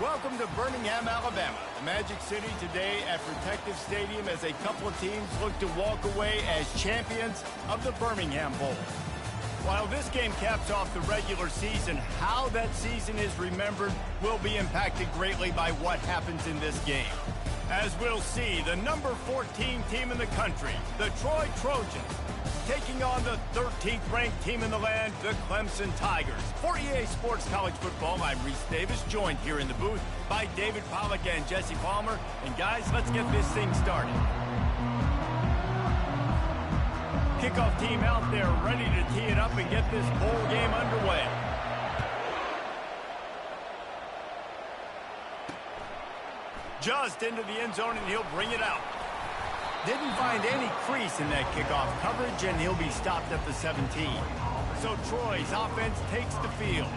Welcome to Birmingham, Alabama, the Magic City today at Protective Stadium as a couple of teams look to walk away as champions of the Birmingham Bowl. While this game caps off the regular season, how that season is remembered will be impacted greatly by what happens in this game. As we'll see, the number 14 team in the country, the Troy Trojans, taking on the 13th ranked team in the land, the Clemson Tigers. For EA Sports College Football, I'm Reese Davis, joined here in the booth by David Pollack and Jesse Palmer. And guys, let's get this thing started. Kickoff team out there ready to tee it up and get this bowl game underway. Just into the end zone, and he'll bring it out. Didn't find any crease in that kickoff coverage, and he'll be stopped at the 17. So Troy's offense takes the field.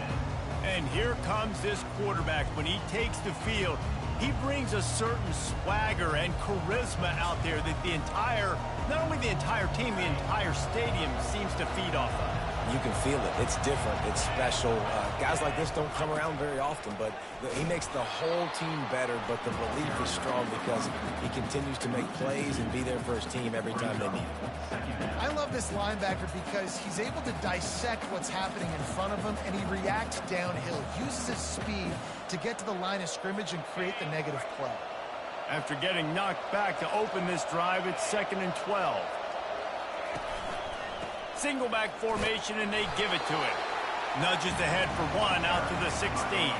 And here comes this quarterback. When he takes the field, he brings a certain swagger and charisma out there that not only the entire team, the entire stadium seems to feed off of. You can feel it. It's different. It's special. Guys like this don't come around very often, but he makes the whole team better, but the belief is strong because he continues to make plays and be there for his team every time they need him. I love this linebacker because he's able to dissect what's happening in front of him, and he reacts downhill, uses his speed to get to the line of scrimmage and create the negative play. After getting knocked back to open this drive, it's 2nd and 12. Single back formation, and they give it to him. Nudges ahead for one out to the 16.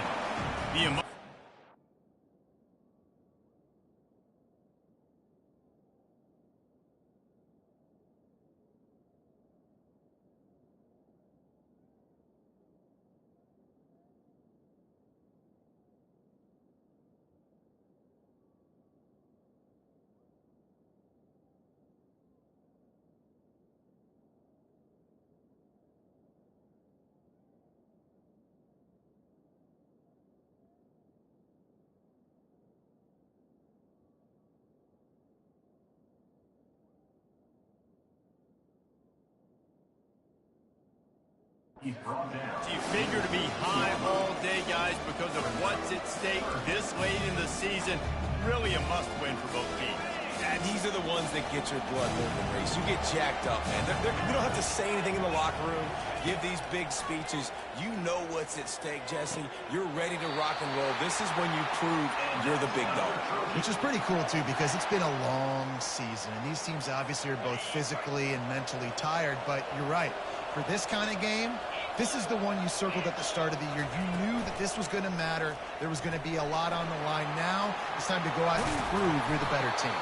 You figure to be high all day, guys, because of what's at stake this late in the season. Really a must-win for both teams. And these are the ones that get your blood moving, Reese. You get jacked up, man. You don't have to say anything in the locker room, give these big speeches. You know what's at stake, Jesse. You're ready to rock and roll. This is when you prove you're the big dog. Which is pretty cool, too, because it's been a long season. And these teams obviously are both physically and mentally tired. But you're right. For this kind of game, this is the one you circled at the start of the year. You knew that this was going to matter. There was going to be a lot on the line. Now it's time to go out and prove you're the better team.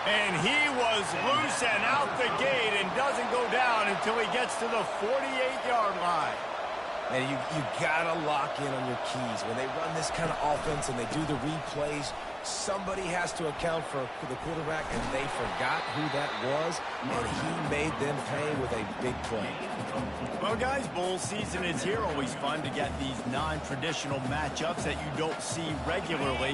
And he was loose and out the gate and doesn't go down until he gets to the 48-yard line. And you got to lock in on your keys. When they run this kind of offense and they do the replays, somebody has to account for the quarterback, and they forgot who that was, and he made them pay with a big play. Well, guys, bowl season is here. Always fun to get these non-traditional matchups that you don't see regularly.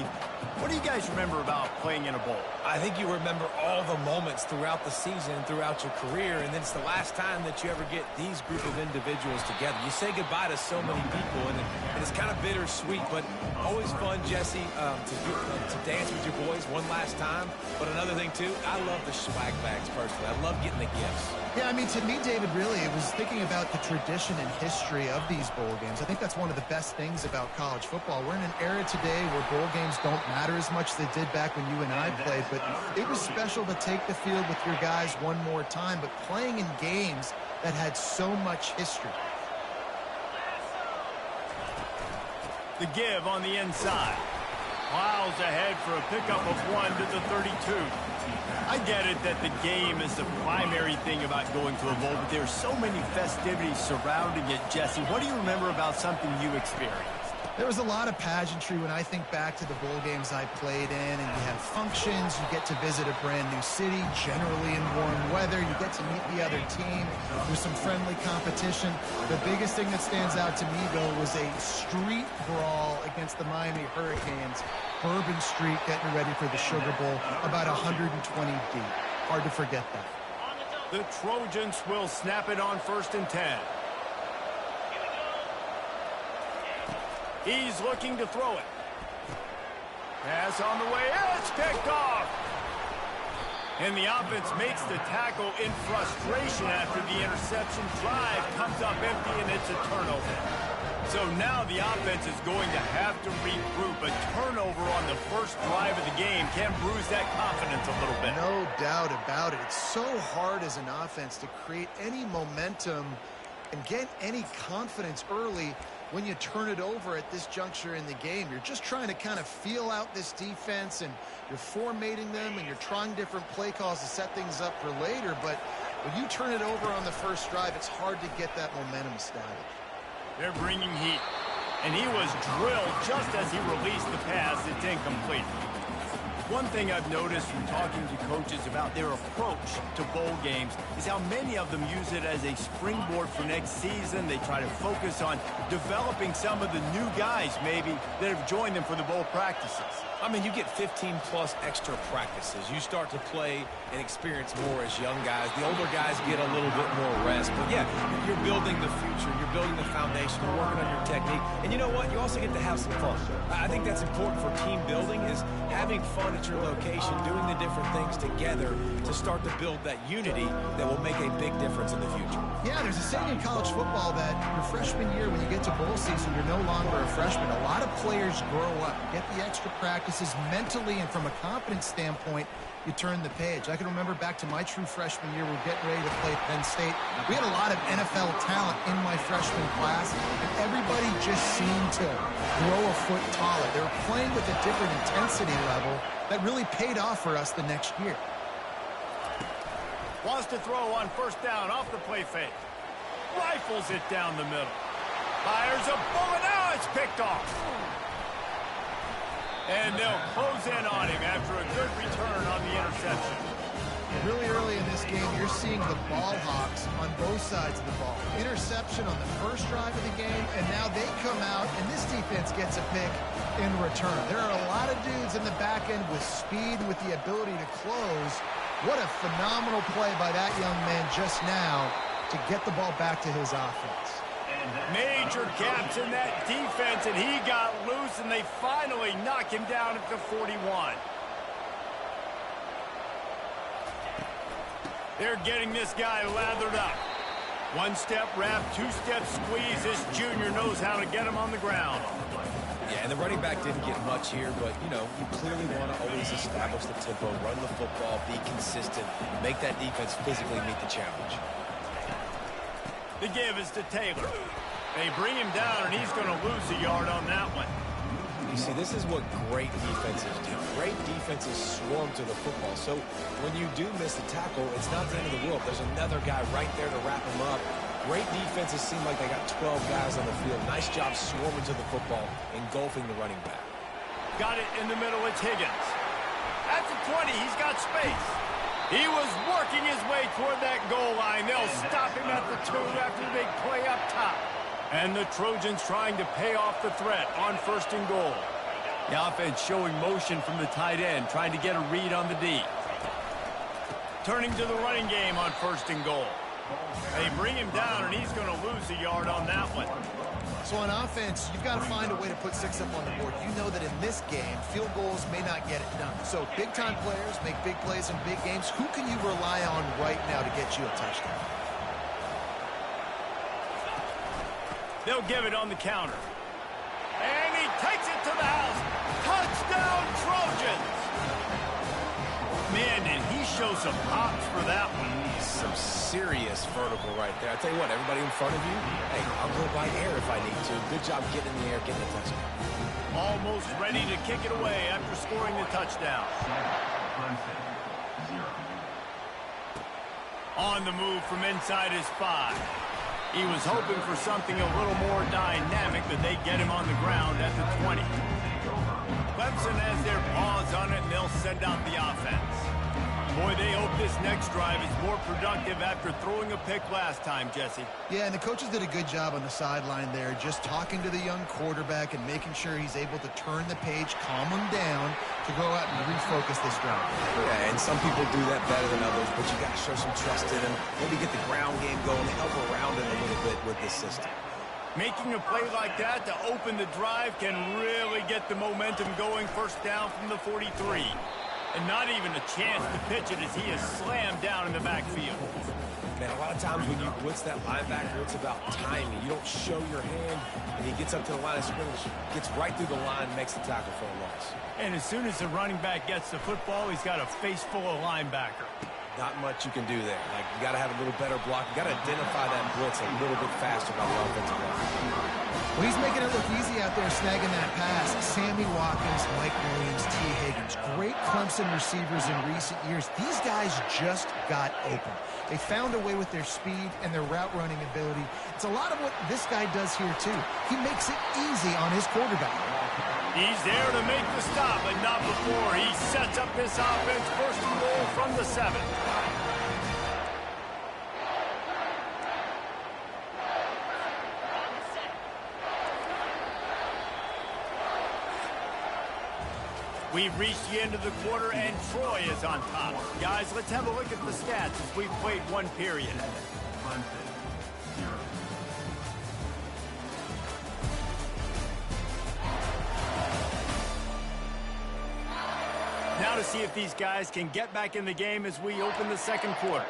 What do you guys remember about playing in a bowl? I think you remember all the moments throughout the season, throughout your career, and then it's the last time that you ever get these group of individuals together. You say goodbye to so many people, and it's kind of bittersweet, but always fun, Jesse, to dance with your boys one last time. But another thing, too, I love the swag bags, personally. I love getting the gifts. Yeah, I mean, to me, David, really, it was thinking about the tradition and history of these bowl games. I think that's one of the best things about college football. We're in an era today where bowl games don't matter as much as they did back when you and I played, but it was special to take the field with your guys one more time, but playing in games that had so much history. The give on the inside. Plows ahead for a pickup of one to the 32. I get it that the game is the primary thing about going to a bowl, but there's so many festivities surrounding it, Jesse. What do you remember about something you experienced? There was a lot of pageantry when I think back to the bowl games I played in, and you have functions, you get to visit a brand new city, generally in warm weather, you get to meet the other team, there's some friendly competition. The biggest thing that stands out to me, though, was a street brawl against the Miami Hurricanes. Bourbon Street getting ready for the Sugar Bowl, about 120 deep. Hard to forget that. The Trojans will snap it on 1st and 10. He's looking to throw it. Pass on the way. It's picked off. And the offense makes the tackle in frustration after the interception. Drive comes up empty, and it's a turnover. So now the offense is going to have to regroup. A turnover on the first drive of the game can bruise that confidence a little bit. No doubt about it. It's so hard as an offense to create any momentum and get any confidence early when you turn it over at this juncture in the game. You're just trying to kind of feel out this defense, and you're formatting them, and you're trying different play calls to set things up for later. But when you turn it over on the first drive, it's hard to get that momentum started. They're bringing heat, and he was drilled just as he released the pass. It's incomplete. One thing I've noticed from talking to coaches about their approach to bowl games is how many of them use it as a springboard for next season. They try to focus on developing some of the new guys, maybe, that have joined them for the bowl practices. I mean, you get 15-plus extra practices. You start to play and experience more as young guys. The older guys get a little bit more rest. But, yeah, you're building the future. You're building the foundation. You're working on your technique. And you know what? You also get to have some fun. I think that's important for team building, is having fun at your location, doing the different things together to start to build that unity that will make a big difference in the future. Yeah, there's a saying in college football that your freshman year, when you get to bowl season, you're no longer a freshman. A lot of players grow up, get the extra practices mentally, and from a confidence standpoint, you turn the page. I can remember back to my true freshman year, we were getting ready to play Penn State. We had a lot of NFL talent in my freshman class, and everybody just seemed to grow a foot taller. They were playing with a different intensity level that really paid off for us the next year. Wants to throw on first down off the play fake. Rifles it down the middle. Fires a bullet. Now it's picked off. And they'll close in on him after a good return on the interception. Really early in this game, you're seeing the ball hawks on both sides of the ball. Interception on the first drive of the game, and now they come out, and this defense gets a pick in return. There are a lot of dudes in the back end with speed and with the ability to close. What a phenomenal play by that young man just now to get the ball back to his offense. Major gaps in that defense, and he got loose, and they finally knock him down at the 41. They're getting this guy lathered up. One-step wrap, two-step squeeze. This junior knows how to get him on the ground. Yeah, and the running back didn't get much here, but, you know, you clearly want to always establish the tempo, run the football, be consistent, make that defense physically meet the challenge. The give is to Taylor. They bring him down, and he's going to lose a yard on that one. You see, this is what great defenses do. Great defenses swarm to the football. So when you do miss the tackle, it's not the end of the world. There's another guy right there to wrap him up. Great defenses seem like they got 12 guys on the field. Nice job swarming to the football, engulfing the running back. Got it in the middle. It's Higgins. At the 20, he's got space. He was working his way toward that goal line. They'll stop him at the 2 after the big play up top. And the Trojans trying to pay off the threat on first and goal. The offense showing motion from the tight end, trying to get a read on the D. Turning to the running game on first and goal. They bring him down, and he's going to lose a yard on that one. So on offense, you've got to find a way to put 6 up on the board. You know that in this game, field goals may not get it done. So big-time players make big plays in big games. Who can you rely on right now to get you a touchdown? They'll give it on the counter. And he takes it to the house. Touchdown, Trojans! Man, did he show some hops for that one. Some serious vertical right there. I tell you what, everybody in front of you, hey, I'll go by air if I need to. Good job getting in the air, getting a touchdown. Almost ready to kick it away after scoring the touchdown. On the move from inside his 5. He was hoping for something a little more dynamic, but they get him on the ground at the 20. Clemson has their paws on it, and they'll send out the offense. Boy, they hope this next drive is more productive after throwing a pick last time, Jesse. Yeah, and the coaches did a good job on the sideline there, just talking to the young quarterback and making sure he's able to turn the page, calm him down to go out and refocus this drive. Yeah, and some people do that better than others, but you got to show some trust in him. Maybe get the ground game going, help around it a little bit with this system. Making a play like that to open the drive can really get the momentum going. First down from the 43. And not even a chance to pitch it as he is slammed down in the backfield. Man, a lot of times when you blitz that linebacker, it's about timing. You don't show your hand, and he gets up to the line of scrimmage, gets right through the line, makes the tackle for a loss. And as soon as the running back gets the football, he's got a face full of linebacker. Not much you can do there. Like, you got to have a little better block. You got to identify that blitz a little bit faster by the offensive line. Well, he's making it look easy out there snagging that pass. Sammy Watkins, Mike Williams, T. Higgins. Great Clemson receivers in recent years. These guys just got open. They found a way with their speed and their route running ability. It's a lot of what this guy does here, too. He makes it easy on his quarterback. He's there to make the stop, but not before. He sets up this offense first and goal from the 7. We've reached the end of the quarter, and Troy is on top. Guys, let's have a look at the stats as we've played one period. Now to see if these guys can get back in the game as we open the second quarter.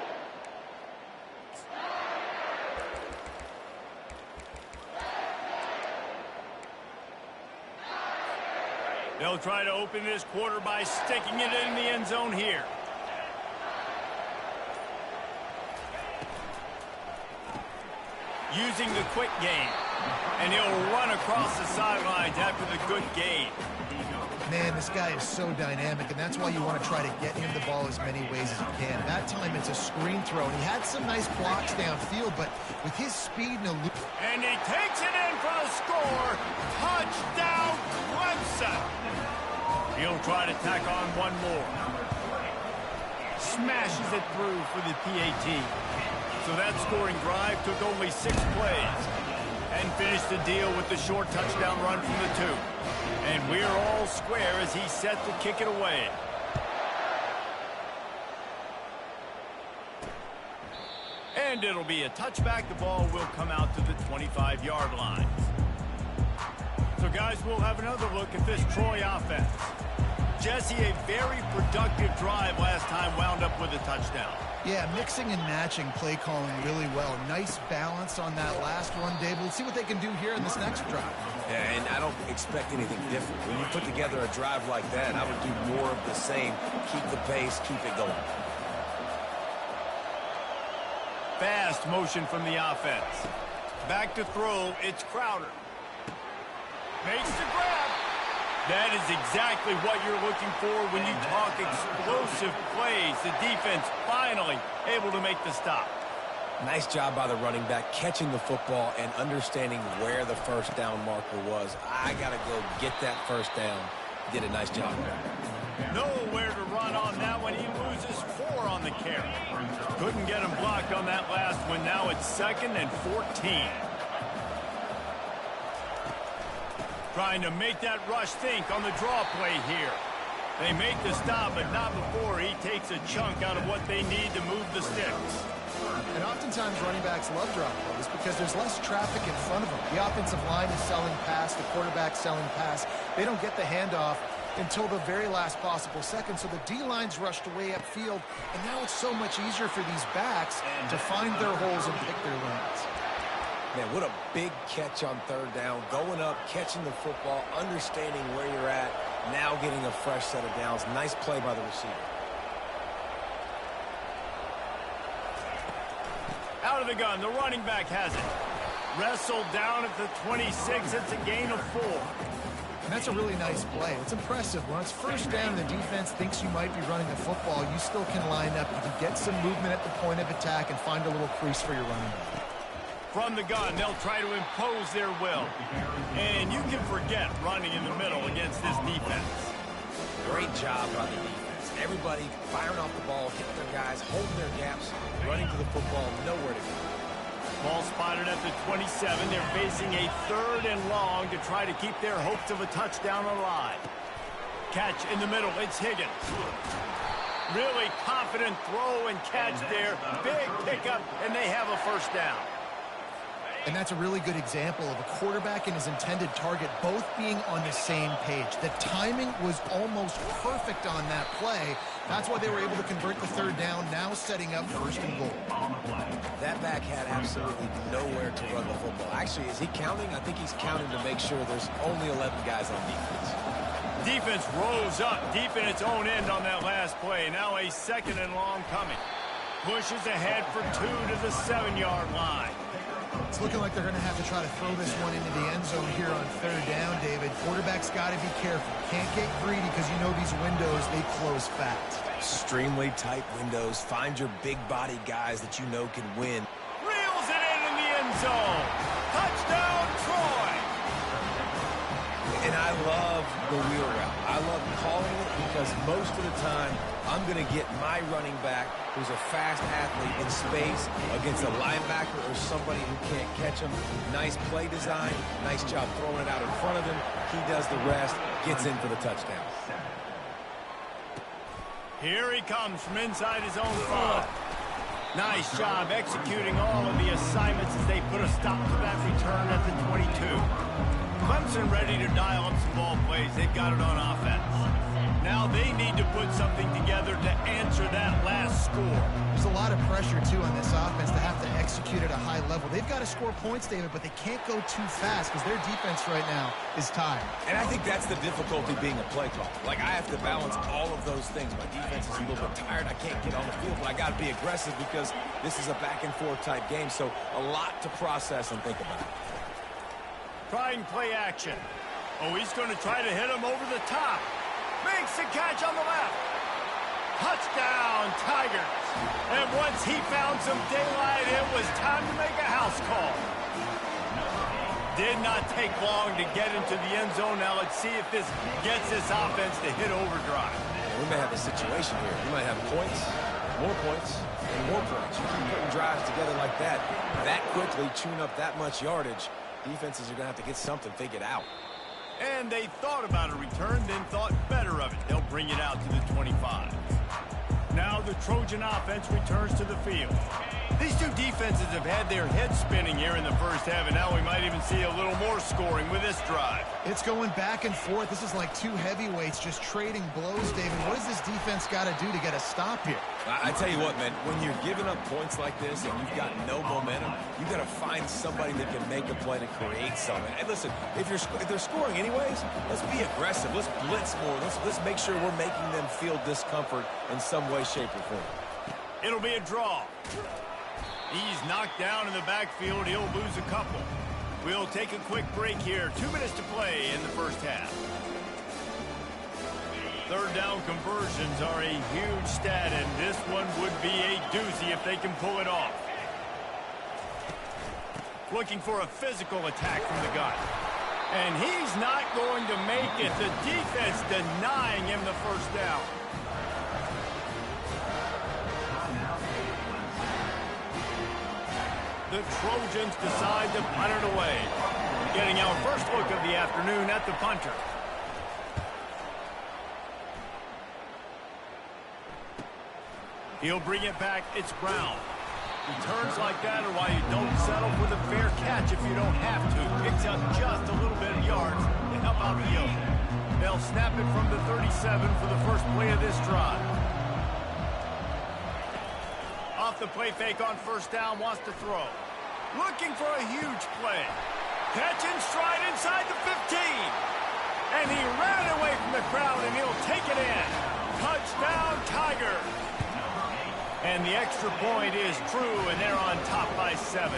They'll try to open this quarter by sticking it in the end zone here. Using the quick game. And he'll run across the sidelines after the good gain. Man, this guy is so dynamic, and that's why you want to try to get him the ball as many ways as you can. That time it's a screen throw, and he had some nice blocks downfield, but with his speed and elusive... And he takes it in for the score. Touchdown, Clemson. He'll try to tack on one more. Smashes it through for the PAT. So that scoring drive took only 6 plays. And finished the deal with the short touchdown run from the 2. And we're all square as he's set to kick it away. And it'll be a touchback. The ball will come out to the 25-yard line. So, guys, we'll have another look at this Troy offense. Jesse, a very productive drive last time wound up with a touchdown. Yeah, mixing and matching play calling really well. Nice balance on that last one, Dave. We'll see what they can do here in this next drive. Yeah, and I don't expect anything different. When you put together a drive like that, I would do more of the same. Keep the pace, keep it going. Fast motion from the offense. Back to throw, it's Crowder. Makes the grab. That is exactly what you're looking for when you talk explosive plays. The defense finally able to make the stop. Nice job by the running back catching the football and understanding where the first down marker was. I got to go get that first down. Did a nice job. Nowhere to run on that one. He loses 4 on the carry. Couldn't get him blocked on that last one. Now it's 2nd and 14. Trying to make that rush think on the draw play here. They make the stop, but not before he takes a chunk out of what they need to move the sticks. And oftentimes running backs love drop plays because there's less traffic in front of them. The offensive line is selling pass, the quarterback's selling pass. They don't get the handoff until the very last possible second, so the D-line's rushed away upfield, and now it's so much easier for these backs to find their holes and pick their lanes. Man, what a big catch on 3rd down. Going up, catching the football, understanding where you're at, now getting a fresh set of downs. Nice play by the receiver. Out of the gun, the running back has it. Wrestled down at the 26, it's a gain of 4. And that's a really nice play. It's impressive. When it's first down, the defense thinks you might be running the football. You still can line up. You can get some movement at the point of attack and find a little crease for your running back. From the gun, they'll try to impose their will. And you can forget running in the middle against this defense. Great job by the defense. Everybody firing off the ball, hitting their guys, holding their gaps, running to the football, nowhere to go. Ball spotted at the 27. They're facing a 3rd and long to try to keep their hopes of a touchdown alive. Catch in the middle, it's Higgins. Really confident throw and catch there. Big pickup, and they have a first down. And that's a really good example of a quarterback and his intended target both being on the same page. The timing was almost perfect on that play. That's why they were able to convert the third down, now setting up first and goal. That back had absolutely nowhere to run the football. Actually, is he counting? I think he's counting to make sure there's only 11 guys on defense. Defense rolls up deep in its own end on that last play. Now a second and long coming. Pushes ahead for 2 to the 7-yard line. It's looking like they're going to have to try to throw this one into the end zone here on third down, David. Quarterback's got to be careful. Can't get greedy because you know these windows, they close fast. Extremely tight windows. Find your big body guys that you know can win. Reels it in the end zone. Touchdown, Troy. And I love the wheel route. I love calling it because most of the time I'm going to get my running back, who's a fast athlete, in space against a linebacker or somebody who can't catch him. Nice play design. Nice job throwing it out in front of him. He does the rest, gets in for the touchdown. Here he comes from inside his own 5. Nice job executing all of the assignments as they put a stop to that return at the 22. Clemson ready to dial up some ball plays. They've got it on offense. Now they need to put something together to answer that last score. There's a lot of pressure, too, on this offense to have to execute at a high level. They've got to score points, David, but they can't go too fast because their defense right now is tired. And I think that's the difficulty being a play caller. Like, I have to balance all of those things. My defense is a little bit tired. I can't get on the field, but I got to be aggressive because this is a back-and-forth type game, so a lot to process and think about. Trying play action. Oh, he's going to try to hit him over the top. Makes the catch on the left. Touchdown, Tigers. And once he found some daylight, it was time to make a house call. Did not take long to get into the end zone. Now let's see if this gets this offense to hit overdrive. We may have a situation here. We might have points, and more points. You keep putting drives together like that quickly, tune up that much yardage, defenses are going to have to get something figured out. And they thought about a return, then thought better of it. They'll bring it out to the 25. Now the Trojan offense returns to the field. These two defenses have had their heads spinning here in the first half, and now we might even see a little more scoring with this drive. It's going back and forth. This is like two heavyweights just trading blows, David. What does this defense got to do to get a stop here? I tell you what, man, when you're giving up points like this and you've got no momentum, you've got to find somebody that can make a play to create something. And listen, if they're scoring anyways, let's be aggressive. Let's blitz more. Let's make sure we're making them feel discomfort in some way, shape, or form. It'll be a draw. He's knocked down in the backfield. He'll lose a couple. We'll take a quick break here. 2 minutes to play in the first half. Third down conversions are a huge stat, and this one would be a doozy if they can pull it off. Looking for a physical attack from the gun. And he's not going to make it. The defense denying him the first down. The Trojans decide to punt it away. Getting our first look of the afternoon at the punter. He'll bring it back. It's Brown. Returns like that are why you don't settle for the fair catch if you don't have to. Picks up just a little bit of yards to help out the yoke. They'll snap it from the 37 for the first play of this drive. Off the play fake on first down, wants to throw. Looking for a huge play. Catch in stride inside the 15. And he ran away from the crowd, and he'll take it in. Touchdown, Tigers. And the extra point is true, and they're on top by 7.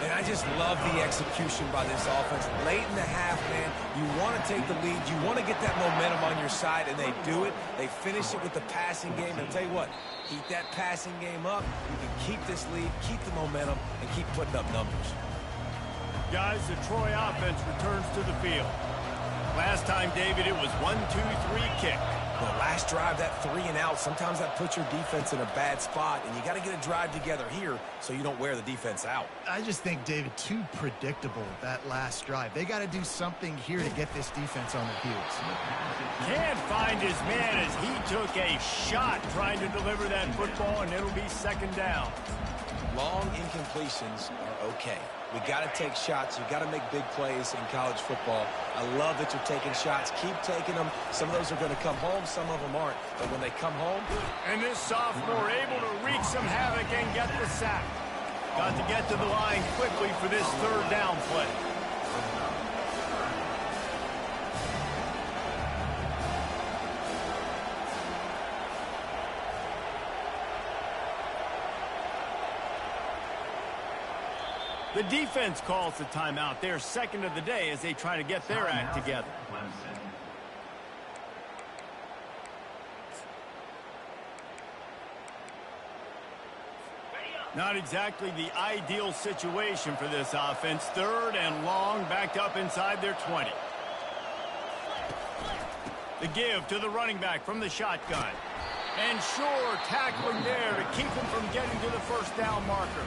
And I just love the execution by this offense. Late in the half, man, you want to take the lead. You want to get that momentum on your side, and they do it. They finish it with the passing game. And I'll tell you what, keep that passing game up. You can keep this lead, keep the momentum, and keep putting up numbers. Guys, the Troy offense returns to the field. Last time, David, it was 1-2-3 kick. last drive, that 3 and out, sometimes that puts your defense in a bad spot, and you got to get a drive together here so you don't wear the defense out. I just think, David, too predictable, that last drive. They got to do something here to get this defense on their heels. Can't find his man as he took a shot trying to deliver that football, and it'll be second down. Long incompletions are okay. We got to take shots. You got to make big plays in college football. I love that you're taking shots. Keep taking them. Some of those are going to come home. Some of them aren't. But when they come home... And this sophomore able to wreak some havoc and get the sack. Got to get to the line quickly for this third down play. The defense calls the timeout. Their second of the day as they try to get their act together. Not exactly the ideal situation for this offense. Third and long, backed up inside their 20. The give to the running back from the shotgun. And sure, tackling there to keep him from getting to the first down marker.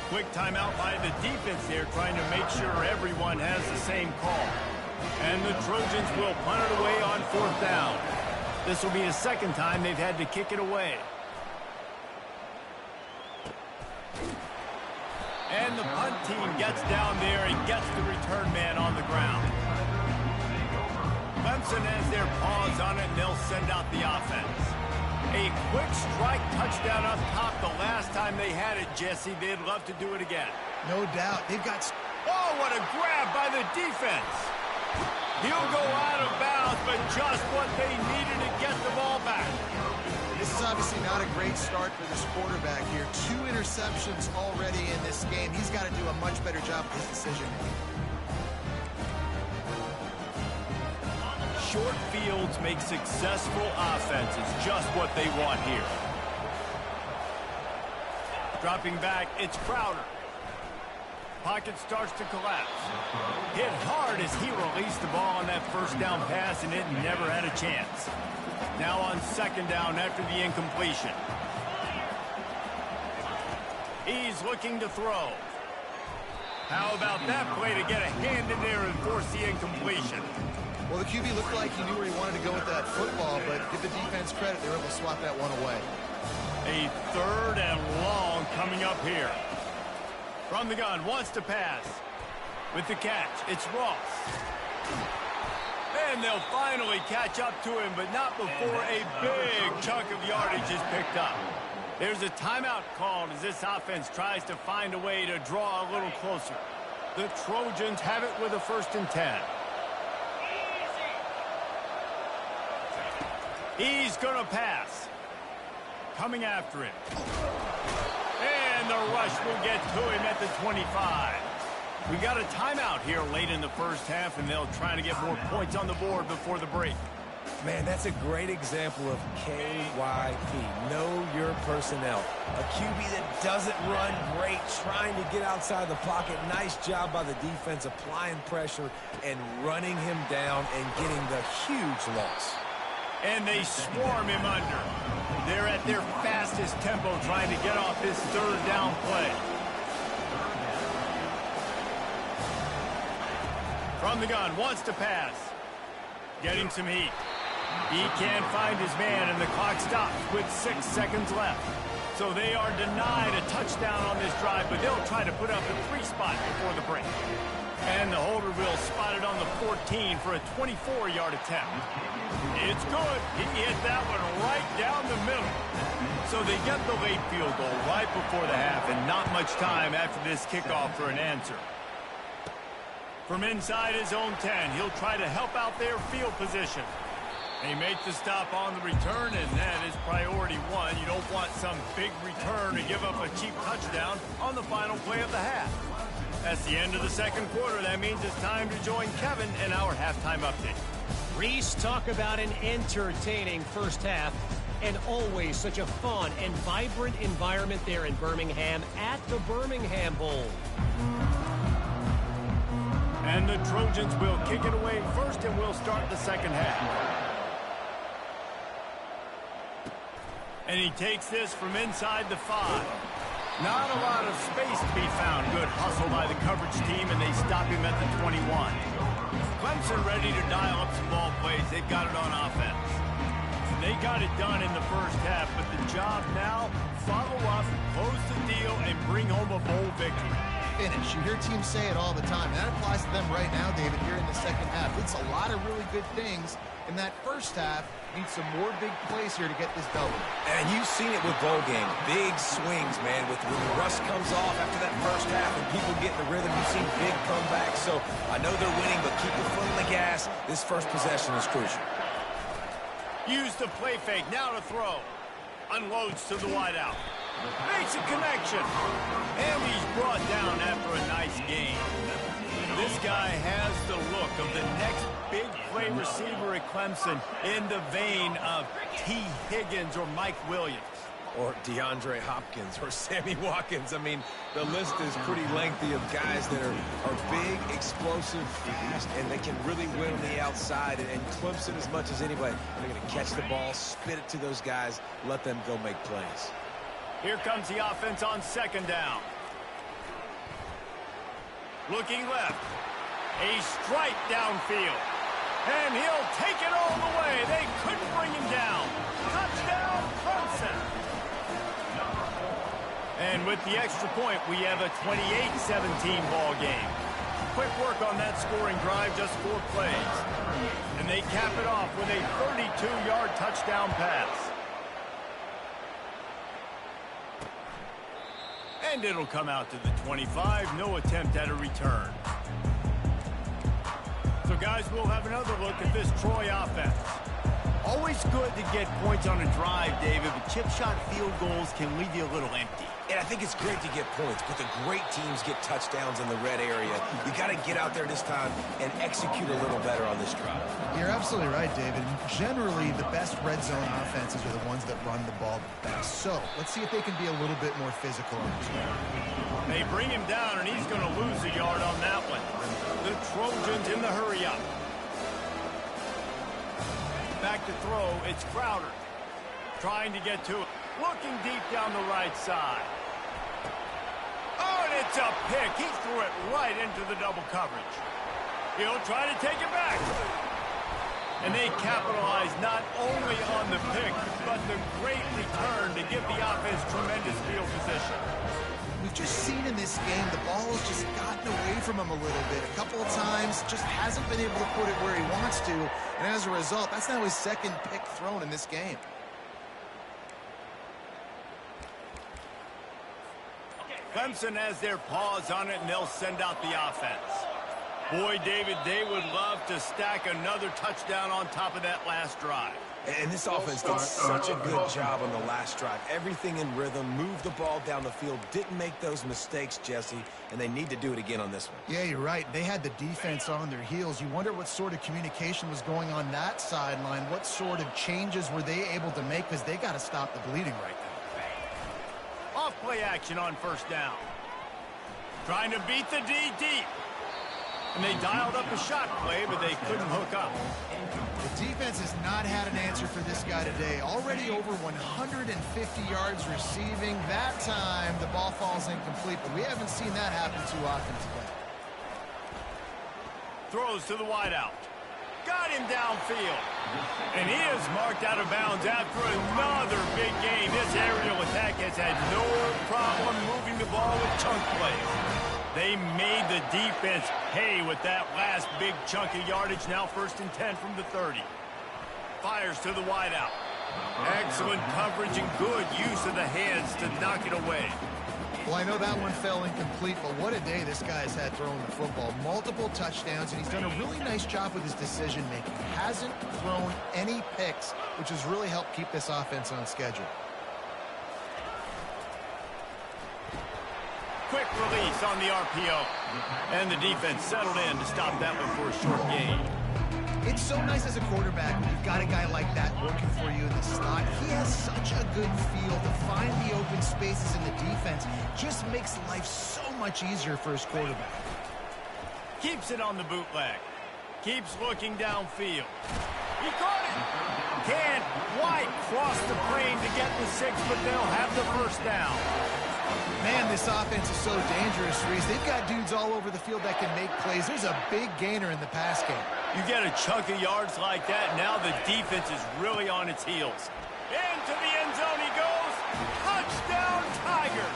Quick timeout by the defense there, trying to make sure everyone has the same call. And the Trojans will punt it away on fourth down. This will be the second time they've had to kick it away. And the punt team gets down there and gets the return man on the ground. Clemson has their paws on it, and they'll send out the offense. A quick strike touchdown up top the last time they had it, Jesse. They'd love to do it again. No doubt. They've got... Oh, what a grab by the defense. He'll go out of bounds, but just what they needed to get the ball back. This is obviously not a great start for this quarterback here. 2 interceptions already in this game. He's got to do a much better job of his decision-making. Short fields make successful offenses, just what they want here. Dropping back, it's Crowder. Pocket starts to collapse. Hit hard as he released the ball on that first down pass, and it never had a chance. Now on second down after the incompletion. He's looking to throw. How about that play to get a hand in there and force the incompletion? Well, the QB looked like he knew where he wanted to go with that football, but give the defense credit, they were able to swat that one away. A third and long coming up here. From the gun, wants to pass. With the catch, it's Ross. And they'll finally catch up to him, but not before a big chunk of yardage is picked up. There's a timeout called as this offense tries to find a way to draw a little closer. The Trojans have it with a 1st and 10. He's going to pass. Coming after him. And the rush will get to him at the 25. We got a timeout here late in the first half, and they'll try to get more points on the board before the break. Man, that's a great example of KYP. Know your personnel. A QB that doesn't run great, trying to get outside the pocket. Nice job by the defense applying pressure and running him down and getting the huge loss. And they swarm him under. They're at their fastest tempo trying to get off this third down play. From the gun, wants to pass. Getting some heat. He can't find his man, and the clock stops with 6 seconds left. So they are denied a touchdown on this drive, but they'll try to put up a 3 spot before the break. And the holder will spot it on the 14 for a 24-yard attempt. It's good. He hit that one right down the middle. So they get the late field goal right before the half, and not much time after this kickoff for an answer. From inside his own 10, he'll try to help out their field position. They make the stop on the return, and that is priority 1. You don't want some big return to give up a cheap touchdown on the final play of the half. That's the end of the second quarter. That means it's time to join Kevin in our halftime update. Reese, talk about an entertaining first half, and always such a fun and vibrant environment there in Birmingham at the Birmingham Bowl. And the Trojans will kick it away first, and we'll start the second half. And he takes this from inside the 5. Not a lot of space to be found. Good hustle by the coverage team, and they stop him at the 21. Clemson ready to dial up some ball plays. They've got it on offense. They got it done in the first half, but the job now, follow up, close the deal, and bring home a bowl victory. Finish. You hear teams say it all the time. And that applies to them right now, David, here in the second half. It's a lot of really good things in that first half. Need some more big plays here to get this double. And you've seen it with bowl games. Big swings, man. When the rust comes off after that first half and people get in the rhythm, you've seen big comebacks. So I know they're winning, but keep your foot on the gas. This first possession is crucial. Use the play fake. Now to throw. Unloads to the wideout. Makes a connection. And he's brought down after a nice game. This guy has the look of the next big play receiver at Clemson in the vein of T. Higgins or Mike Williams. Or DeAndre Hopkins or Sammy Watkins. I mean, the list is pretty lengthy of guys that are big, explosive, fast, and they can really win on the outside. And Clemson, as much as anybody, they're going to catch the ball, spit it to those guys, let them go make plays. Here comes the offense on second down. Looking left. A strike downfield. And he'll take it all the way. They couldn't bring him down. Touchdown, Clemson. And with the extra point, we have a 28-17 ball game. Quick work on that scoring drive, just 4 plays. And they cap it off with a 32-yard touchdown pass. And it'll come out to the 25. No attempt at a return. So, guys, we'll have another look at this Troy offense. Always good to get points on a drive, David, but chip shot field goals can leave you a little empty. And I think it's great to get points, but the great teams get touchdowns in the red area. You got to get out there this time and execute a little better on this drive. You're absolutely right, David. Generally, the best red zone offenses are the ones that run the ball the best. So let's see if they can be a little bit more physical on this one. They bring him down, and he's going to lose a yard on that one. The Trojans in the hurry-up. Back to throw, it's Crowder. Trying to get to it. Looking deep down the right side. Oh, and it's a pick. He threw it right into the double coverage. He'll try to take it back. And they capitalize not only on the pick, but the great return to give the offense tremendous field position. We've just seen in this game, the ball has just gotten away from him a little bit. A couple of times, just hasn't been able to put it where he wants to. And as a result, that's now his second pick thrown in this game. Clemson has their paws on it, and they'll send out the offense. Boy, David, they would love to stack another touchdown on top of that last drive. And this offense did such a good job on the last drive. Everything in rhythm, moved the ball down the field, didn't make those mistakes, Jesse, and they need to do it again on this one. Yeah, you're right. They had the defense on their heels. You wonder what sort of communication was going on that sideline. What sort of changes were they able to make, because they got to stop the bleeding right now. Off play action on first down. Trying to beat the D deep. And they dialed up a shot play, but they couldn't hook up. The defense has not had an answer for this guy today. Already over 150 yards receiving. That time, the ball falls incomplete, but we haven't seen that happen too often today. Throws to the wideout. Got him downfield. And he is marked out of bounds after another big game. This aerial attack has had no problem moving the ball with chunk plays. They made the defense pay with that last big chunk of yardage. Now 1st and 10 from the 30. Fires to the wideout. Excellent coverage and good use of the hands to knock it away. Well, I know that one fell incomplete, but what a day this guy's had throwing the football. Multiple touchdowns, and he's done a really nice job with his decision-making. Hasn't thrown any picks, which has really helped keep this offense on schedule. Quick release on the RPO. And the defense settled in to stop that one for a short gain. It's so nice as a quarterback when you've got a guy like that working for you in the slot. He has such a good feel to find the open spaces in the defense. Just makes life so much easier for his quarterback. Keeps it on the bootleg. Keeps looking downfield. He caught it. Can't quite cross the plane to get the 6, but they'll have the first down. Man, this offense is so dangerous, Reese. They've got dudes all over the field that can make plays. There's a big gainer in the pass game. You get a chunk of yards like that, now the defense is really on its heels. Into the end zone he goes. Touchdown, Tiger.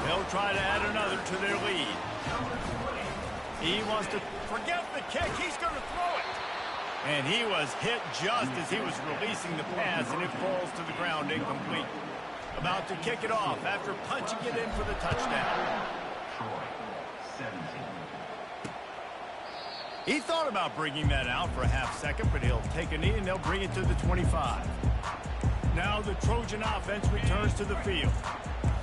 They'll try to add another to their lead. He wants to forget the kick. He's going to throw it. And he was hit just as he was releasing the pass, and it falls to the ground incomplete. About to kick it off after punching it in for the touchdown. He thought about bringing that out for a half second, but he'll take a knee and they'll bring it to the 25. Now the Trojan offense returns to the field.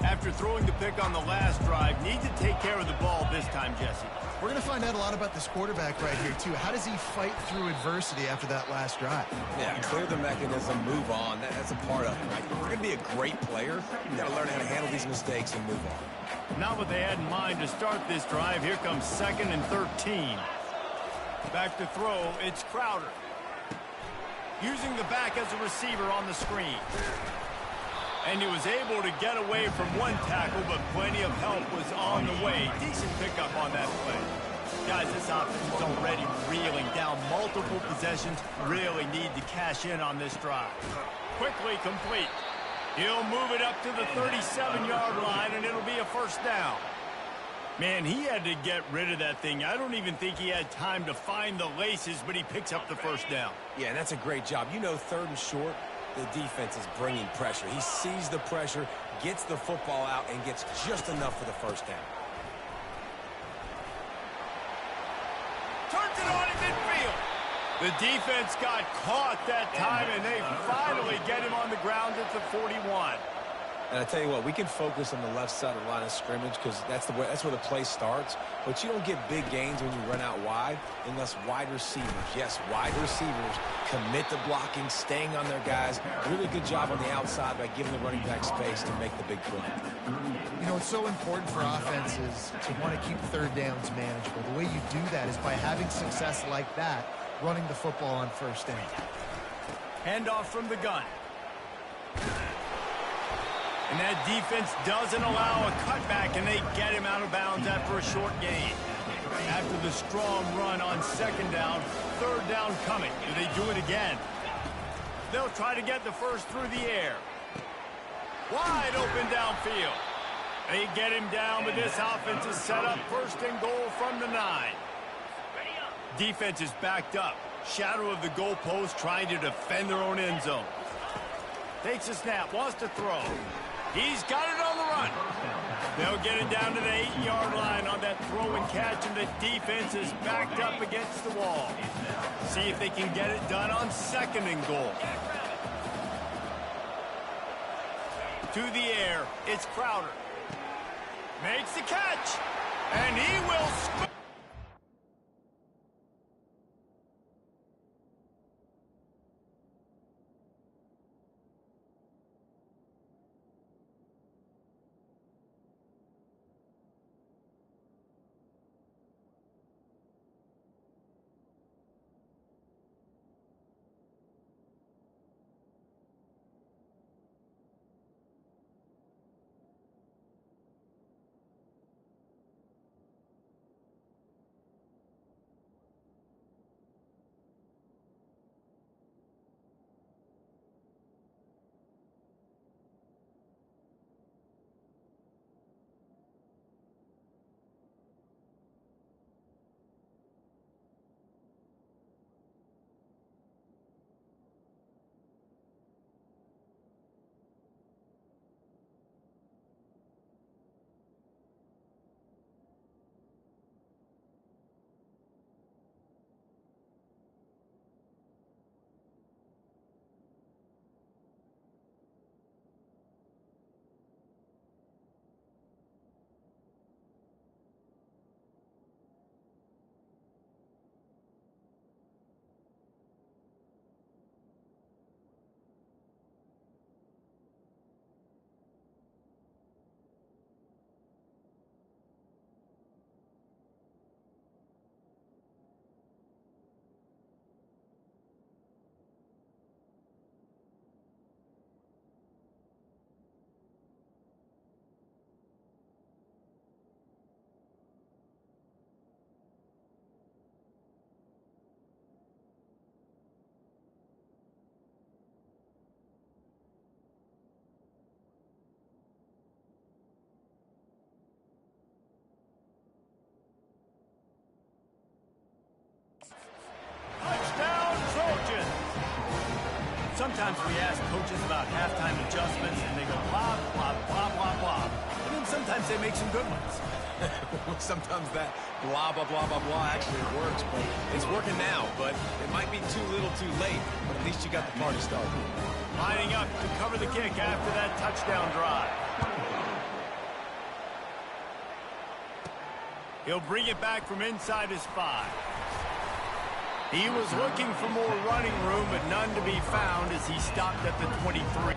After throwing the pick on the last drive, need to take care of the ball this time, Jesse. We're going to find out a lot about this quarterback right here, too. How does he fight through adversity after that last drive? Yeah, clear the mechanism, move on. That's a part of it, right? If you're going to be a great player, you got to learn how to handle these mistakes and move on. Not what they had in mind to start this drive. Here comes 2nd and 13. Back to throw, it's Crowder. Using the back as a receiver on the screen. And he was able to get away from one tackle, but plenty of help was on the way. Decent pickup on that play. Guys, this offense is already reeling down multiple possessions. Really need to cash in on this drive. Quickly complete. He'll move it up to the 37-yard line, and it'll be a first down. Man, he had to get rid of that thing. I don't even think he had time to find the laces, but he picks up the first down. Yeah, that's a great job. You know, 3rd and short, the defense is bringing pressure. He sees the pressure, gets the football out, and gets just enough for the first down. Turns it on in midfield. The defense got caught that time, and they finally get him on the ground at the 41. And I tell you what, we can focus on the left side of the line of scrimmage because that's where the play starts. But you don't get big gains when you run out wide unless wide receivers, yes, wide receivers, commit to blocking, staying on their guys. Really good job on the outside by giving the running back space to make the big play. You know, it's so important for offenses to want to keep 3rd downs manageable. The way you do that is by having success like that, running the football on 1st down. Handoff from the gun. And that defense doesn't allow a cutback, and they get him out of bounds after a short gain. After the strong run on 2nd down, 3rd down coming. Do they do it again? They'll try to get the first through the air. Wide open downfield. They get him down, but this offense is set up 1st and goal from the 9. Defense is backed up. Shadow of the goalpost trying to defend their own end zone. Takes a snap, wants to throw. He's got it on the run. They'll get it down to the 8-yard line on that throw and catch, and the defense is backed up against the wall. See if they can get it done on 2nd and goal. To the air, it's Crowder. Makes the catch, and he will score. sometimes we ask coaches about halftime adjustments, and they go blah, blah, blah, blah, blah. And then sometimes they make some good ones. Sometimes that blah, blah, blah, blah, blah actually works, but it's working now. But it might be too little too late, but at least you got the party started. Lining up to cover the kick after that touchdown drive. He'll bring it back from inside his 5. He was looking for more running room, but none to be found as he stopped at the 23.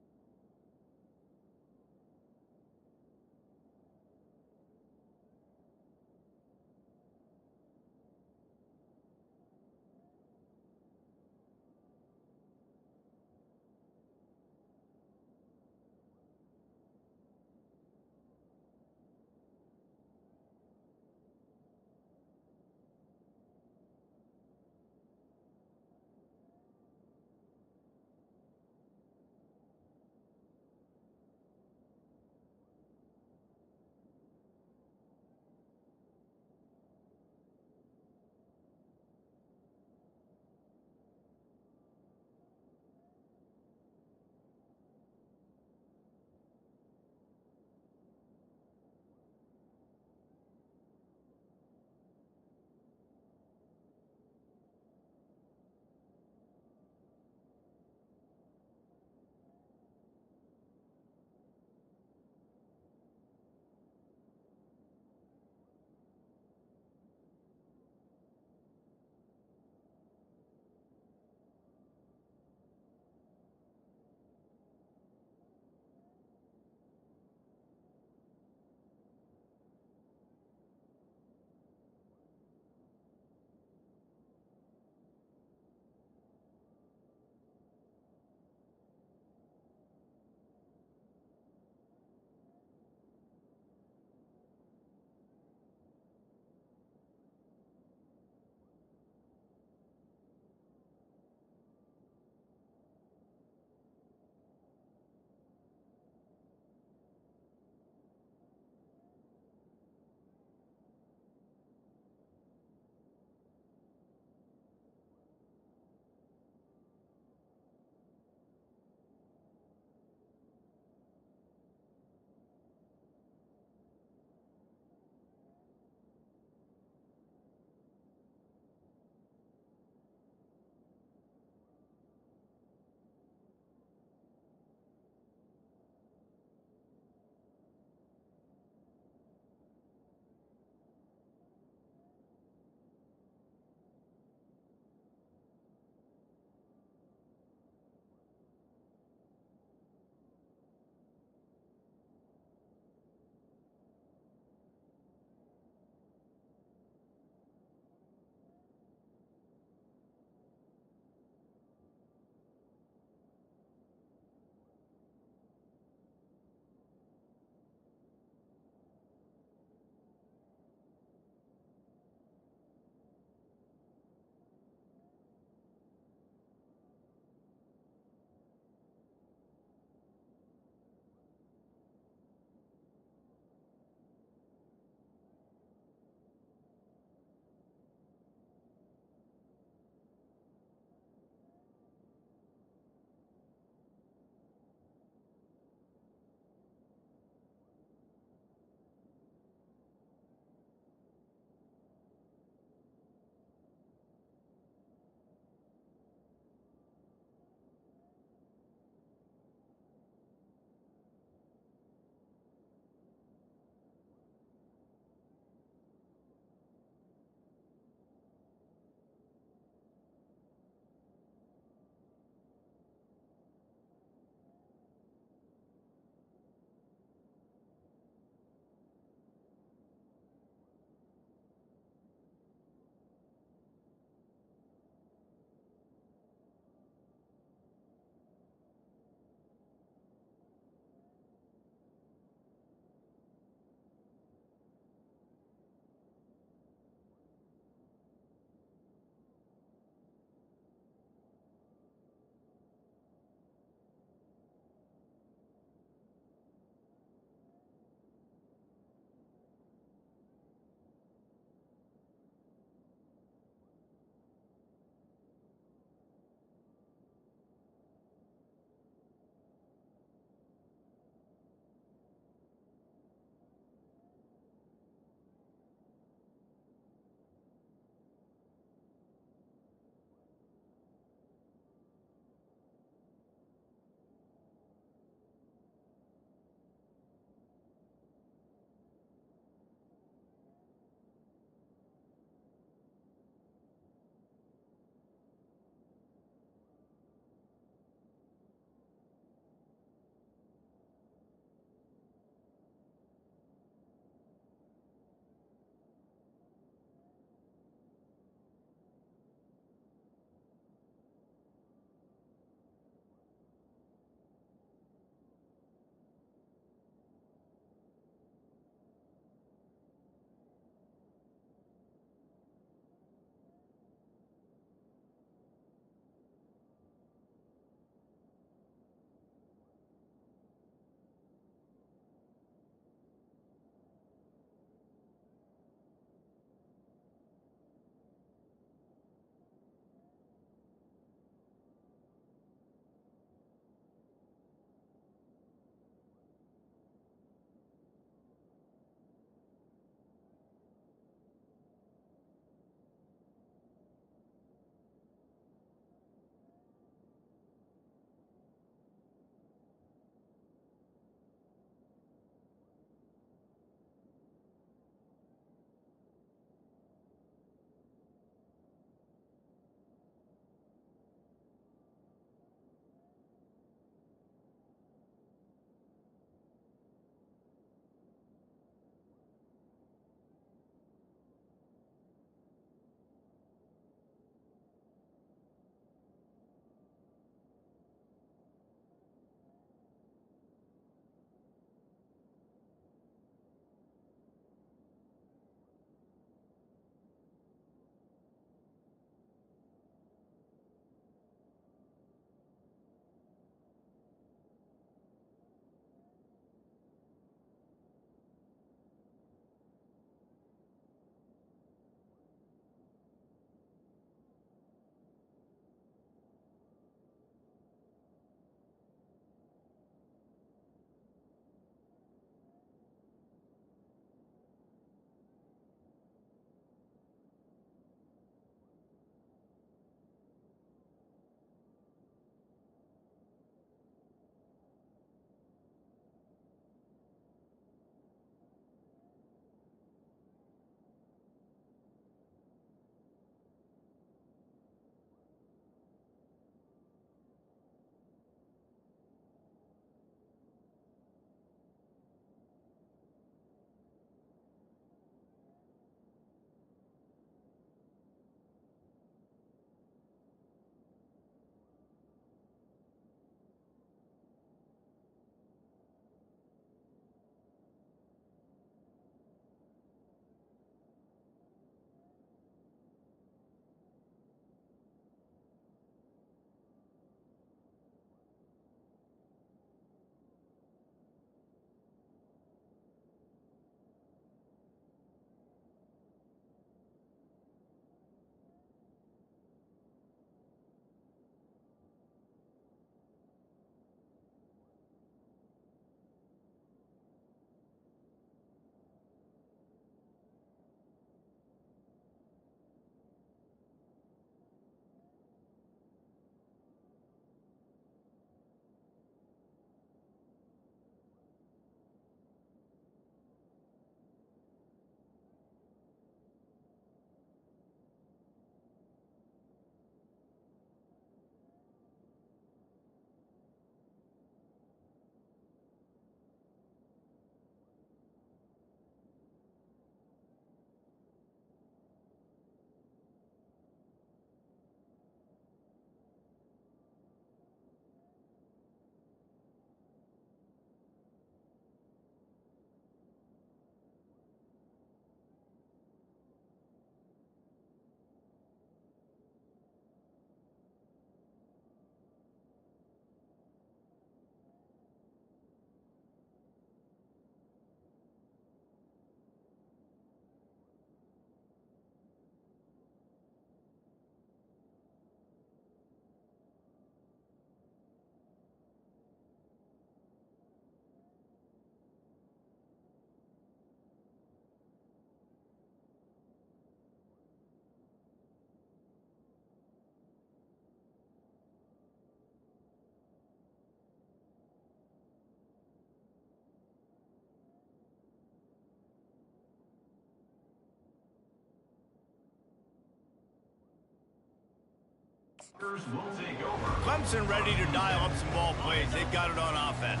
Clemson ready to dial up some ball plays. They've got it on offense.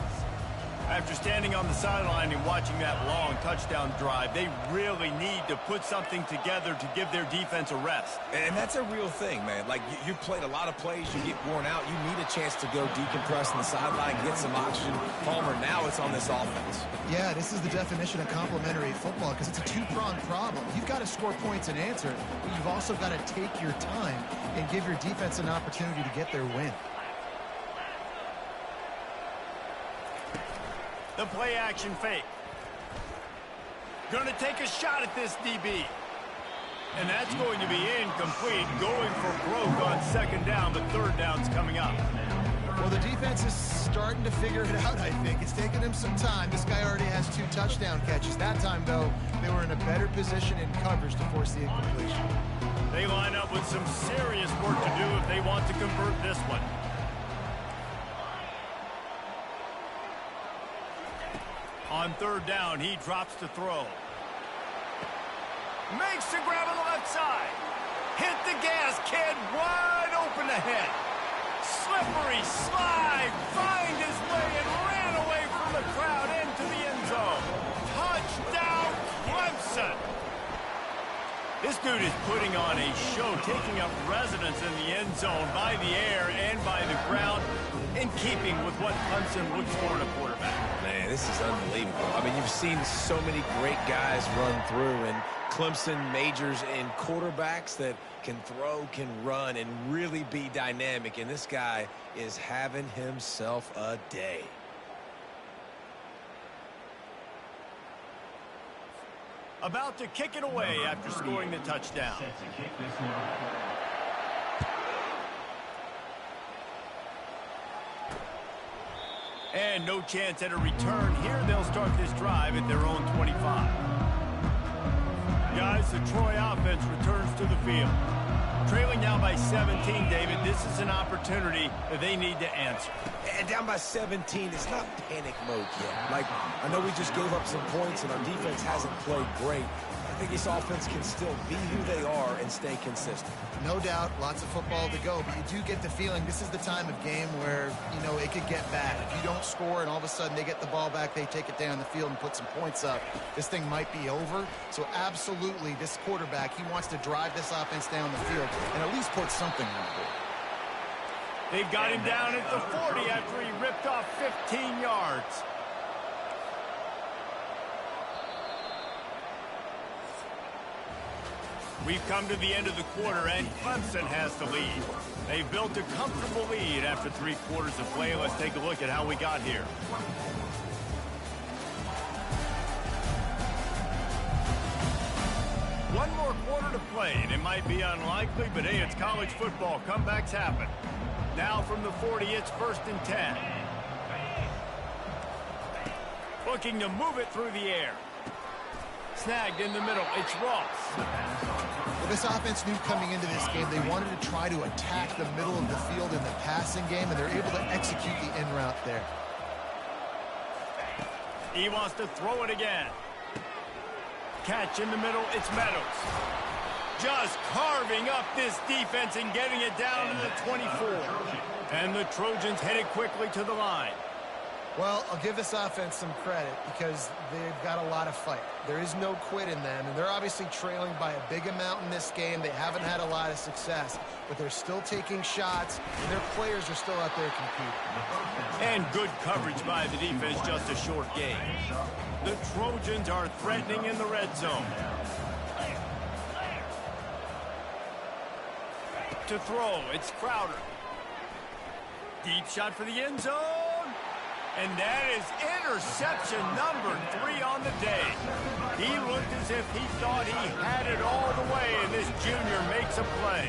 After standing on the sideline and watching that long touchdown drive, they really need to put something together to give their defense a rest. And that's a real thing, man. Like, you played a lot of plays, you get worn out, you need a chance to go decompress on the sideline, get some oxygen. Palmer, now it's on this offense. Yeah, this is the definition of complementary football because it's a two-pronged problem. You've got to score points and answer, but you've also got to take your time and give your defense an opportunity to get their win. The play action fake. Going to take a shot at this DB. And that's going to be incomplete. Going for broke on second down, but third down's coming up. Well, the defense is starting to figure it out, I think. It's taken them some time. This guy already has 2 touchdown catches. That time, though, they were in a better position in coverage to force the incompletion. They line up with some serious work to do if they want to convert this one. On third down, he drops to throw. Makes the grab on the left side. Hit the gas, kid. Wide open ahead. Slippery slide. Find his way and ran away from the crowd into the end zone. Touchdown, Clemson. This dude is putting on a show, taking up residence in the end zone by the air and by the ground, in keeping with what Clemson looks for in a quarterback. Man, this is unbelievable. I mean, you've seen so many great guys run through, and Clemson majors in quarterbacks that can throw, can run, and really be dynamic, and this guy is having himself a day. About to kick it away after scoring the touchdown. And no chance at a return here. They'll start this drive at their own 25. Guys, the Troy offense returns to the field. Trailing down by 17, David, this is an opportunity that they need to answer. And down by 17, it's not panic mode yet. Like, I know we just gave up some points and our defense hasn't played great. I think this offense can still be who they are and stay consistent. No doubt, lots of football to go, but you do get the feeling this is the time of game where, you know, it could get bad. If you don't score and all of a sudden they get the ball back, they take it down the field and put some points up, this thing might be over. So absolutely, this quarterback, he wants to drive this offense down the field and at least put something on the board. They've got him down at the 40 after he ripped off 15 yards. We've come to the end of the quarter, and Clemson has the lead. They've built a comfortable lead after 3 quarters of play. Let's take a look at how we got here. One more quarter to play, and it might be unlikely, but hey, it's college football. Comebacks happen. Now from the 40, it's 1st and 10. Looking to move it through the air. Snagged in the middle. It's Ross. Well, this offense knew coming into this game they wanted to try to attack the middle of the field in the passing game, and they're able to execute the in route there. He wants to throw it again. Catch in the middle. It's Meadows. Just carving up this defense and getting it down to the 24. And the Trojans headed quickly to the line. Well, I'll give this offense some credit because they've got a lot of fight. There is no quit in them, and they're obviously trailing by a big amount in this game. They haven't had a lot of success, but they're still taking shots, and their players are still out there competing. And good coverage by the defense, just a short gain. The Trojans are threatening in the red zone. To throw, it's Crowder. Deep shot for the end zone. And that is interception number 3 on the day. He looked as if he thought he had it all the way, and this junior makes a play.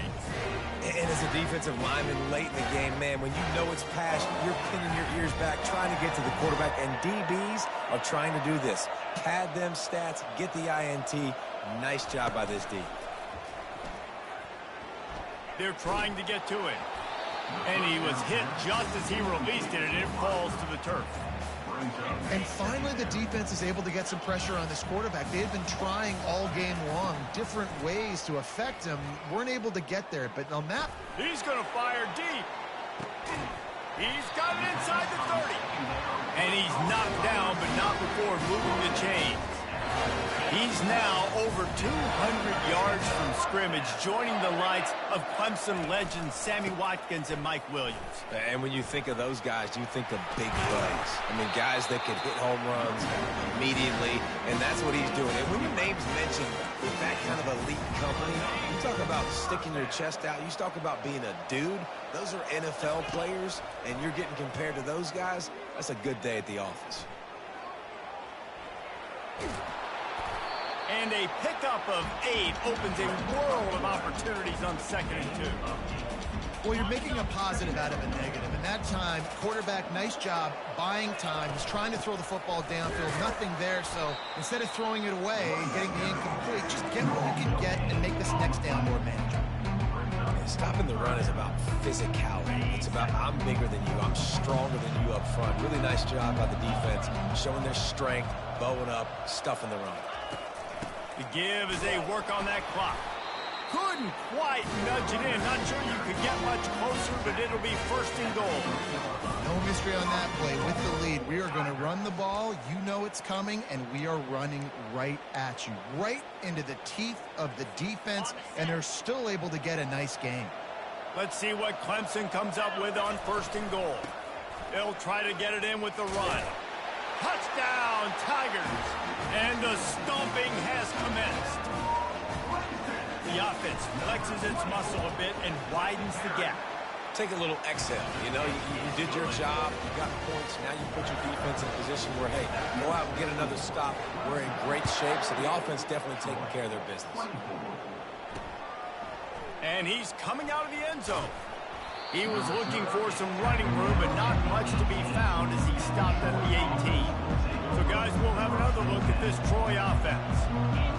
And as a defensive lineman late in the game, man, when you know it's past, you're pinning your ears back, trying to get to the quarterback, and DBs are trying to do this. Pad them stats, get the INT. Nice job by this D. They're trying to get to it. And he was hit just as he released it, and it falls to the turf. And finally, the defense is able to get some pressure on this quarterback. They had been trying all game long, different ways to affect him. Weren't able to get there, but on that... He's going to fire deep. He's got it inside the 30. And he's knocked down, but not before moving the chains. He's now over 200 yards from scrimmage, joining the likes of Clemson legends Sammy Watkins and Mike Williams. And when you think of those guys, you think of big plays. I mean, guys that could hit home runs immediately, and that's what he's doing. And when your name's mentioned with that kind of elite company, you talk about sticking your chest out, you talk about being a dude. Those are NFL players, and you're getting compared to those guys. That's a good day at the office. And a pickup of 8 opens a world of opportunities on 2nd and 2. Well, you're making a positive out of a negative. And that time, quarterback, nice job buying time. He's trying to throw the football downfield. Nothing there. So instead of throwing it away and getting the incomplete, just get what you can get and make this next down more manageable. Stopping the run is about physicality. It's about I'm bigger than you. I'm stronger than you up front. Really nice job by the defense, showing their strength, bowing up, stuffing the run. The give as they work on that clock. Couldn't quite nudge it in. Not sure you could get much closer, but it'll be 1st and goal. No mystery on that play. With the lead, we are going to run the ball. You know it's coming, and we are running right at you. Right into the teeth of the defense, and they're still able to get a nice game. Let's see what Clemson comes up with on 1st and goal. They'll try to get it in with the run. Touchdown, Tigers! And the stomping has commenced. The offense flexes its muscle a bit and widens the gap. Take a little exhale. You know, you did your job. You got points. Now you put your defense in a position where, hey, go out and get another stop. We're in great shape, so the offense definitely taking care of their business. And he's coming out of the end zone. He was looking for some running room, but not much to be found as he stopped at the 18. So, guys, we'll have another look at this Troy offense.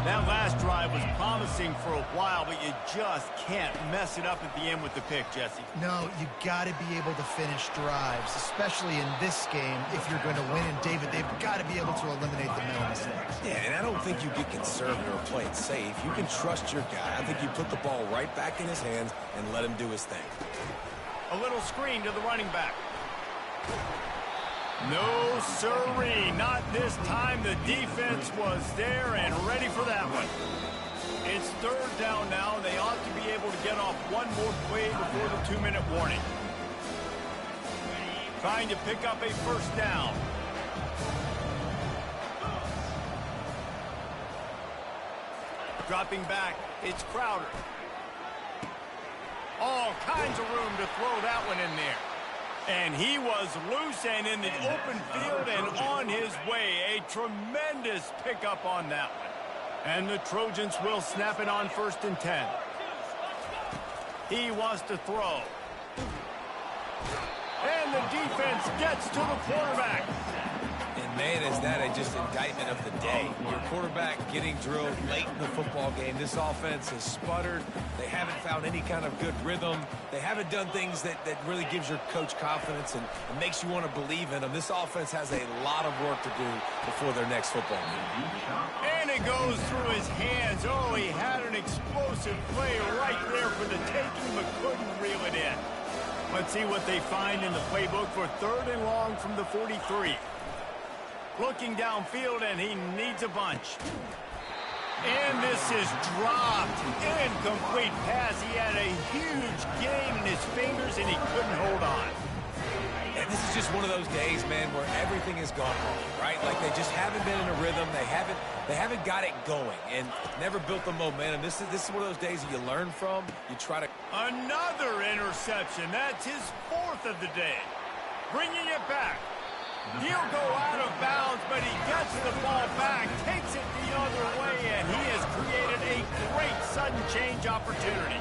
That last drive was promising for a while, but you just can't mess it up at the end with the pick, Jesse. No, you got to be able to finish drives, especially in this game if you're going to win. And, David, they've got to be able to eliminate the mental mistakes. Yeah, and I don't think you get conservative or play it safe. You can trust your guy. I think you put the ball right back in his hands and let him do his thing. A little screen to the running back. No, sirree, not this time. The defense was there and ready for that one. It's 3rd down now, and they ought to be able to get off one more play before the 2-minute warning. Trying to pick up a 1st down. Dropping back, it's Crowder. All kinds of room to throw that one in there. And he was loose and in the open field and on his way. A tremendous pickup on that one. And the Trojans will snap it on 1st and 10. He wants to throw. And the defense gets to the quarterback. And, man, is that just indictment of the day. Your quarterback getting drilled late in the football game. This offense has sputtered. They haven't found any kind of good rhythm. They haven't done things that really gives your coach confidence and makes you want to believe in them. This offense has a lot of work to do before their next football game. And it goes through his hands. Oh, he had an explosive play right there for the taking, but couldn't reel it in. Let's see what they find in the playbook for 3rd and long from the 43. Looking downfield, and he needs a bunch. And this is dropped. Incomplete pass. He had a huge gain in his fingers, and he couldn't hold on. And this is just one of those days, man, where everything has gone wrong, right? Like they just haven't been in a rhythm. They haven't got it going and never built the momentum. This is one of those days that you learn from. You try to... Another interception. That's his 4th of the day. Bringing it back. He'll go out of bounds, but he gets the ball back, takes it the other way, and he has created a great sudden change opportunity.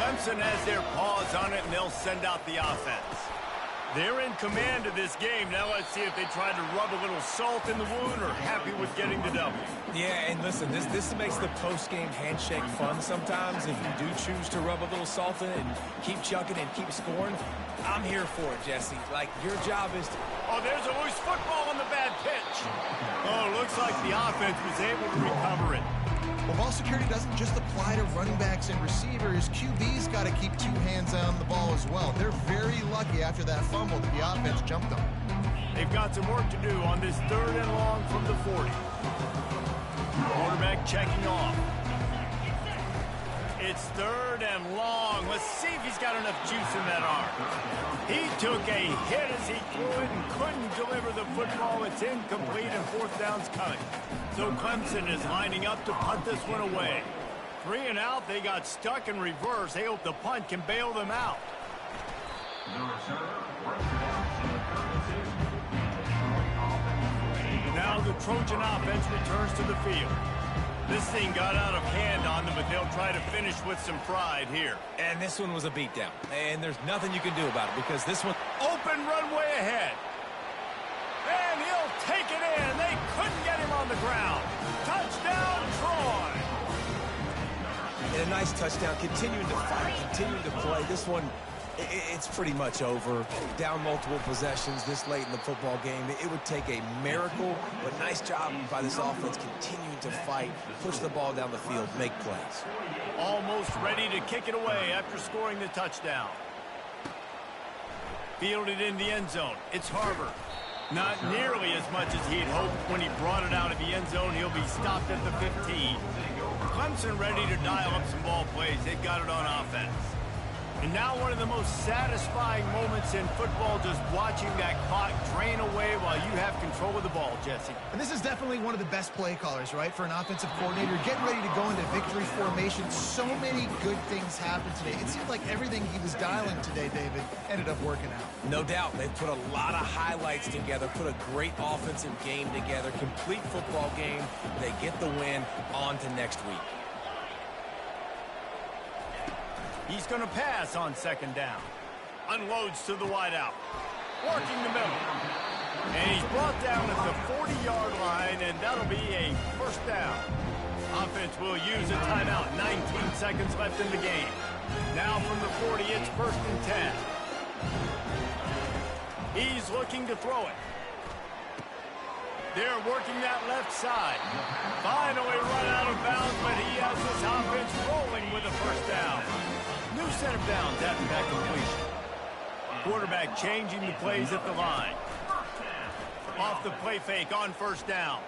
Clemson has their paws on it, and they'll send out the offense. They're in command of this game. Now let's see if they try to rub a little salt in the wound or happy with getting the W. Yeah, and listen, this makes the post-game handshake fun sometimes. If you do choose to rub a little salt in it and keep chucking and keep scoring, I'm here for it, Jesse. Like, your job is to... Oh, there's a loose football on the bad pitch. Oh, looks like the offense was able to recover it. Well, ball security doesn't just apply to running backs and receivers. QB's got to keep two hands on the ball as well. They're very lucky after that fumble that the offense jumped them. They've got some work to do on this 3rd and long from the 40. Quarterback checking off. It's 3rd and long. Let's see if he's got enough juice in that arm. He took a hit as he threw it and couldn't deliver the football. It's incomplete and 4th down's coming. So Clemson is lining up to punt this one away. 3 and out. They got stuck in reverse. They hope the punt can bail them out. Now the Trojan offense returns to the field. This thing got out of hand on them, but they'll try to finish with some pride here. And this one was a beatdown. And there's nothing you can do about it because this one... Open runway ahead. And he'll take it in. They couldn't get him on the ground. Touchdown, Troy. And a nice touchdown. Continuing to fight, continuing to play. This one... It's pretty much over. Down multiple possessions this late in the football game. It would take a miracle, but nice job by this offense continuing to fight, push the ball down the field, make plays. Almost ready to kick it away after scoring the touchdown. Fielded in the end zone. It's Harbor. Not nearly as much as he'd hoped when he brought it out of the end zone. He'll be stopped at the 15. Clemson ready to dial up some ball plays. They've got it on offense. And now one of the most satisfying moments in football, just watching that clock drain away while you have control of the ball, Jesse. And this is definitely one of the best play callers, right, for an offensive coordinator. Getting ready to go into victory formation. So many good things happened today. It seemed like everything he was dialing today, David, ended up working out. No doubt. They put a lot of highlights together, put a great offensive game together, complete football game. They get the win. On to next week. He's going to pass on 2nd down. Unloads to the wideout. Working the middle. And he's brought down at the 40-yard line, and that'll be a 1st down. Offense will use a timeout. 19 seconds left in the game. Now from the 40, it's 1st and 10. He's looking to throw it. They're working that left side. Finally run out of bounds, but he has this offense rolling with a 1st down. New set of downs after that completion. Quarterback changing the plays at the line. Off the play fake on 1st down.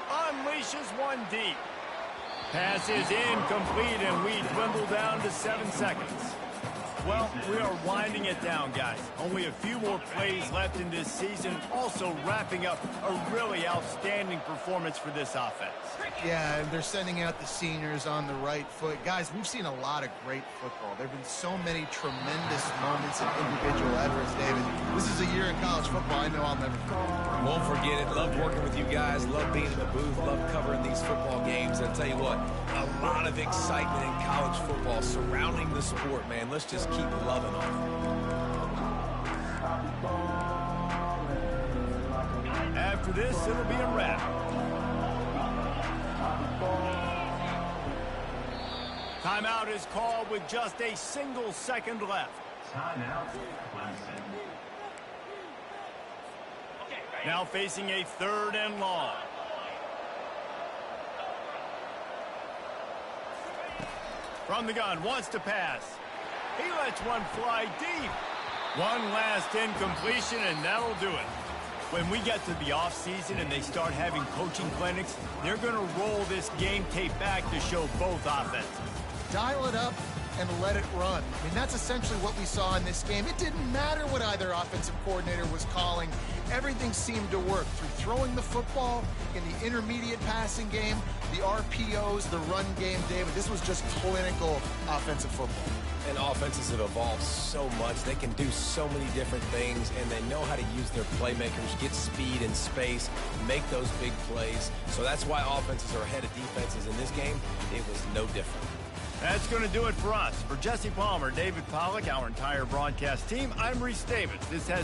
Unleashes one deep. Pass is incomplete, and we dwindle down to 7 seconds. Well, we are winding it down, guys. Only a few more plays left in this season. Also wrapping up a really outstanding performance for this offense. Yeah, and they're sending out the seniors on the right foot. Guys, we've seen a lot of great football. There have been so many tremendous moments in individual efforts, David. This is a year in college football I know I'll never forget. Won't forget it. Love working with you guys. Love being in the booth. Love covering these football games. And I'll tell you what, a lot of excitement in college football surrounding the sport, man. Let's just keep loving on it. After this, it'll be a wrap. Timeout is called with just a single second left. Now facing a 3rd and long. From the gun, wants to pass. He lets one fly deep. One last incompletion, and that'll do it. When we get to the offseason and they start having coaching clinics, they're going to roll this game tape back to show both offenses. Dial it up and let it run. I mean, that's essentially what we saw in this game. It didn't matter what either offensive coordinator was calling. Everything seemed to work through throwing the football, in the intermediate passing game, the RPOs, the run game, David. This was just clinical offensive football. And offenses have evolved so much. They can do so many different things, and they know how to use their playmakers, get speed and space, make those big plays. So that's why offenses are ahead of defenses in this game. It was no different. That's going to do it for us. For Jesse Palmer, David Pollack, our entire broadcast team, I'm Reese Davis. This has